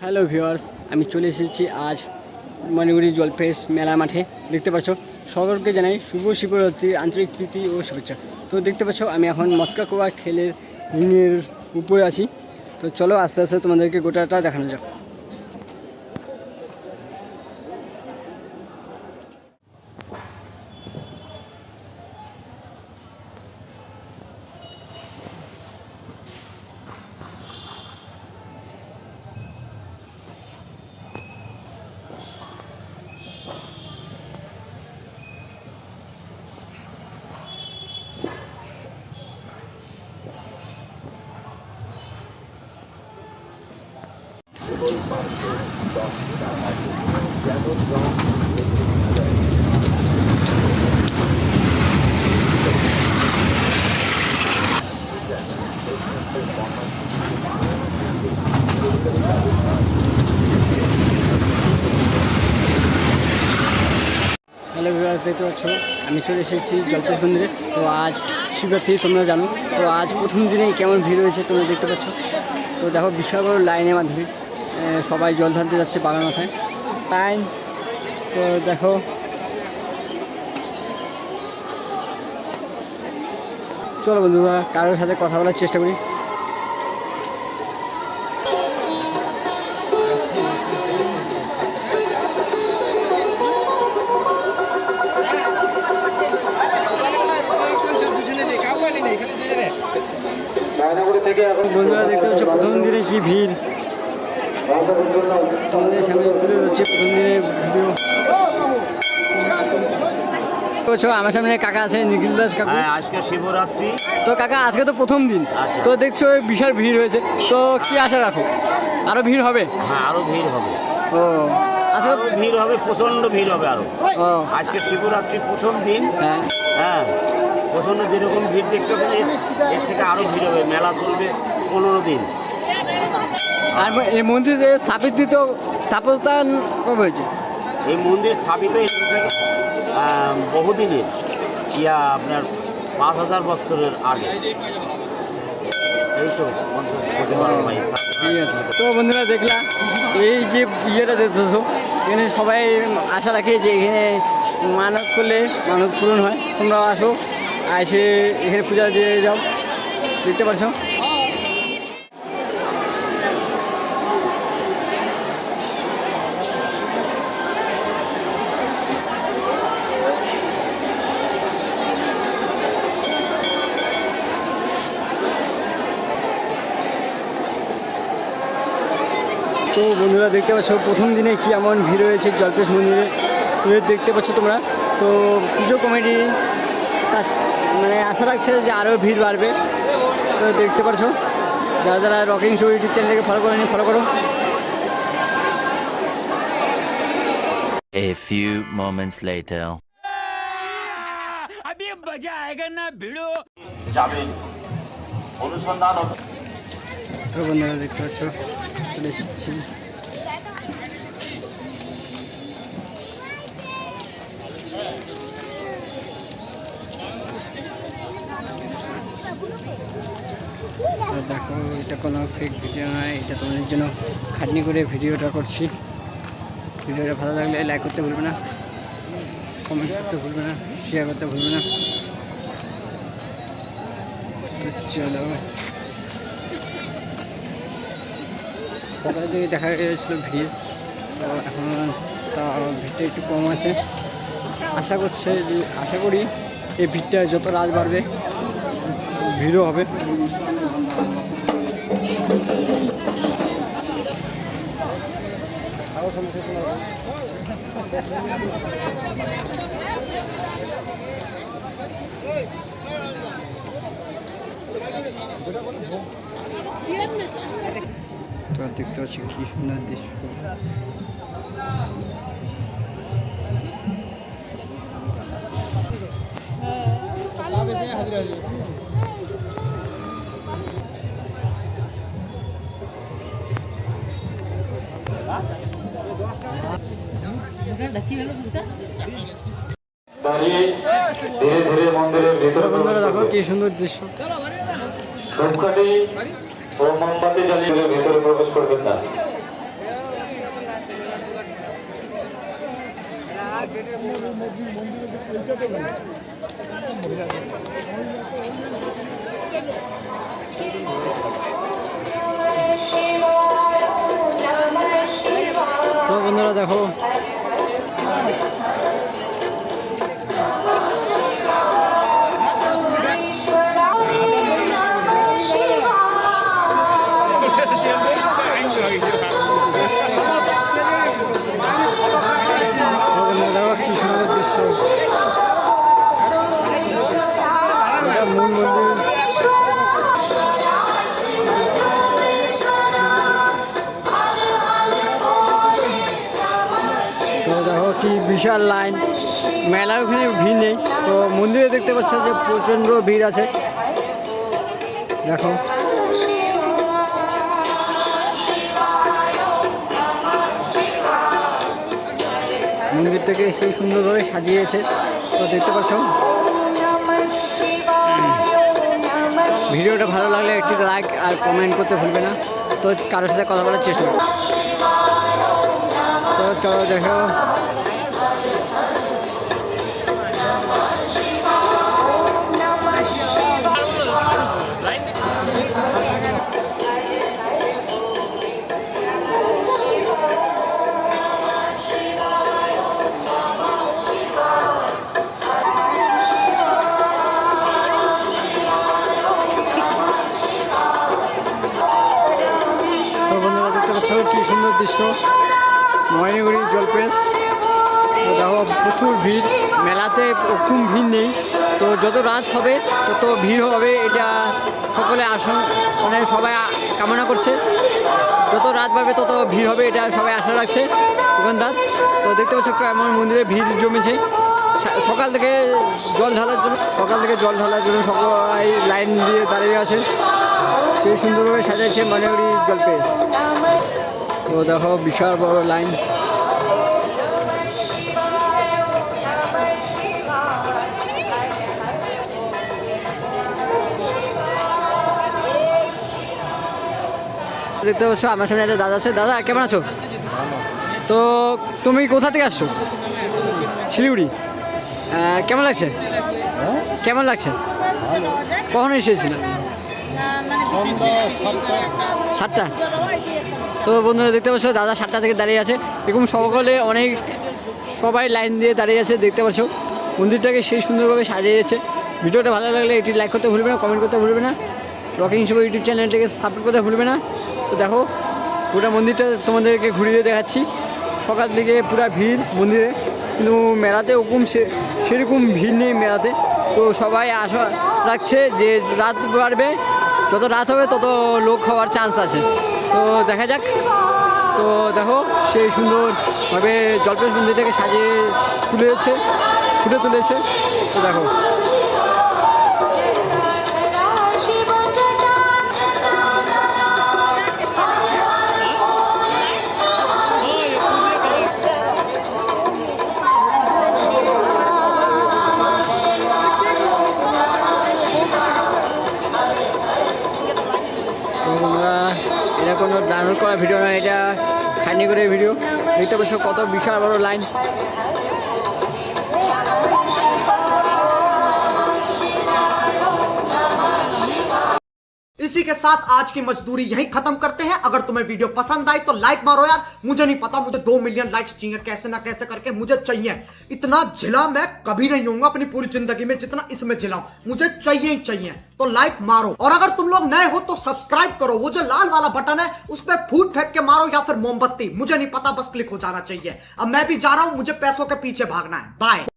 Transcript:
Hello viewers, আমি চলে এসেছি আজ মণিগুড়ি জলপেশ মেলা মাঠে। দেখতে পাচ্ছ সকলকে জানাই শুভ শিবরাত্রির আন্তরিক প্রীতি ও শুভেচ্ছা। তো দেখতে পাচ্ছ আমি এখন মটকা কুয়া খেলের রিংয়ের উপরে আছি। তো চলো আস্তে আস্তে তোমাদেরকে গোটাটা দেখানো যাক। হ্যালো ভিউয়ার্স, দেখতে পাচ্ছ আমি চলে এসেছি জলপেশ মন্দিরে। তো আজ শিবরাত্রি তোমরা জানো, তো আজ প্রথম দিনেই কেমন ভিড় হয়েছে তোমরা দেখতে পাচ্ছ। তো দেখো বিশাল বড় লাইনের মাধ্যমে সবাই জল ঢালতে যাচ্ছে বাবার মাথায় লাইন। তো দেখো চলো বন্ধুরা কারোর সাথে কথা বলার চেষ্টা করি। বন্ধুরা দেখতে পাচ্ছ প্রথম দিনে কি ভিড়, তোমাদের সামনে তুলে ধরছি প্রথম দিনের ভিডিও। আমার সামনে কাকা আছে, নিখিল দাস কাকু। আজকে শিবরাত্রি তো কাকা আজকে তো প্রথম দিন, তো দেখছো বিশাল ভিড় হয়েছে, তো কি আশা রাখো আরো ভিড় হবে? হ্যাঁ, আরো ভিড় হবে। ও আচ্ছা, ভিড় হবে, প্রচন্ড ভিড় হবে আরো। ও আজকে শিবরাত্রি প্রথম দিন। হ্যাঁ হ্যাঁ, প্রচন্ড যেরকম ভিড় দেখতে হবে এর থেকে আরো ভিড় হবে। মেলা চলবে 15 দিন। আর এই মন্দির যে স্থাপত্যতা কবে হয়েছে? এই মন্দির স্থাপিত বহুদিনের, আপনার 5000 বছরের আগে। এই তো ঠিক আছে। তো বন্ধুরা দেখলাম এই যে ইয়েটা দেখতেছো, এখানে সবাই আশা রাখে যে এখানে মানত করলে মানত পূরণ হয়। তোমরাও আসো, এসে এখানে পূজা দিয়ে যাও। দেখতে পাচ্ছ তো বন্ধুরা দেখতে পাচ্ছ প্রথম দিনে কি এমন ভিড় হয়েছে জলপেশ মন্দিরে দেখতে পাচ্ছ তোমরা। তো পুজো কমিটি মানে আশা রাখছে যে আরও ভিড় বাড়বে। তো দেখতে পাচ্ছ যারা যারা রকিং শো ইউটিউব চ্যানেলকে ফলো করেনি ফলো করো। A few moments later. अभी मजा आएगा ना भिड़ो। যাবেন অনুসন্ধান। তো বন্ধুরা দেখতে পাচ্ছ চলে এসেছি। দেখো এটা কোনো ফেক ভিডিও নয়, এটা তোমাদের জন্য খাটনি করে ভিডিওটা করছি। ভিডিওটা ভালো লাগলে লাইক করতে ভুলবে না, কমেন্ট করতে ভুলবে না, শেয়ার করতে ভুলবে না। চলো সকালের দিকে দেখা গিয়েছিল ভিড়, তো এখন তা ভিড়টা একটু কম আছে। আশা করি এই ভিড়টা যত রাত বাড়বে ভিড়ও হবে। তো দেখতে পাচ্ছি কি সুন্দর দৃশ্য। বন্ধুরা দেখো কি সুন্দর দৃশ্য। ধূপকাঠি ও মোমবাতি জ্বালিয়ে ভেতরে প্রবেশ করবেন না। তো বন্ধুরা দেখো কি সুন্দর দৃশ্য, এটা মূল মন্দির। তো দেখো কি বিশাল লাইন, মেলার ওখানে ভিড় নেই, তো মন্দিরে দেখতে পাচ্ছ যে প্রচণ্ড ভিড় আছে। দেখো মন্দিরটাকে সেই সুন্দরভাবে সাজিয়েছে, তো দেখতে পাচ্ছ। ভিডিওটা ভালো লাগলে একটি লাইক আর কমেন্ট করতে ভুলবে না, তো কারোর সাথে কথা বলার চেষ্টা করো। তো চলো দেখো কি সুন্দর দৃশ্য, ময়নাগুড়ি জলপ্রেস। তো দেখো প্রচুর ভিড়, মেলাতে খুব ভিড় নেই, তো যত রাত হবে তত ভিড় হবে, এটা সকলে মানে সবাই কামনা করছে। যত রাত বাড়বে তত ভিড় হবে, এটা সবাই আশা রাখছে দোকানদার। তো দেখতে পাচ্ছ কেমন মন্দিরে ভিড় জমেছে। সকাল থেকে জল ঢালার জন্য সবাই লাইন দিয়ে দাঁড়িয়ে আছে, সেই সুন্দরভাবে সাজাইছে ময়নাগুড়ি জলপ্রেস। তো দেখো বিশাল বড় লাইন। দেখতে পাচ্ছ আমার সামনে একটা দাদা আছে। দাদা কেমন আছো? তো তুমি কোথা থেকে আসছো? শিলিগুড়ি। কেমন লাগছে? কেমন লাগছে? কখন এসেছিল? 7টা। তো বন্ধুরা দেখতে পাচ্ছ দাদা 7টা থেকে দাঁড়িয়ে আছে, এরকম সকলে সবাই লাইন দিয়ে দাঁড়িয়ে আছে। দেখতে পাচ্ছ মন্দিরটাকে সেই সুন্দরভাবে সাজিয়েছে। ভিডিওটা ভালো লাগলে এটি লাইক করতে ভুলবে না, কমেন্ট করতে ভুলবে না, রকিং শুভ ইউটিউব চ্যানেলটাকে সাপোর্ট করতে ভুলবে না। তো দেখো পুরো মন্দিরটা তোমাদেরকে ঘুরিয়ে দেখাচ্ছি। সকাল থেকে পুরো ভিড় মন্দিরে, কিন্তু মেলাতে ওরকম সেরকম ভিড় নেই মেলাতে। তো সবাই আশা রাখছে যে রাত বাড়বে, যত রাত হবে তত লোক হওয়ার চান্স আছে। তো দেখা যাক। তো দেখো সেই সুন্দরভাবে জলপ্রেস মন্দিরটাকে সাজিয়ে ফুটে তুলেছে। তো দেখো এটা কোনো ডাউনলোড করা ভিডিও নয়, এটা খাইনি করে ভিডিও। দেখতে পাচ্ছ কত বিশাল বড় লাইন। इसी के साथ आज की मजदूरी यहीं खत्म करते हैं। अगर तुम्हें वीडियो पसंद आई तो लाइक मारो यार। मुझे नहीं पता, मुझे 2 मिलियन लाइक्स चाहिए, कैसे ना कैसे करके मुझे चाहिए। इतना झिला मैं कभी नहीं होऊंगा अपनी पूरी जिंदगी में जितना इसमें झिलाऊं, मुझे चाहिए ही चाहिए। तो लाइक मारो, और अगर तुम लोग नए हो तो सब्सक्राइब करो। वो जो लाल वाला बटन है उस पर फूट फेंक के मारो या फिर मोमबत्ती, मुझे नहीं पता, बस क्लिक हो जाना चाहिए। अब मैं भी जा रहा हूं, मुझे पैसों के पीछे भागना है। बाय।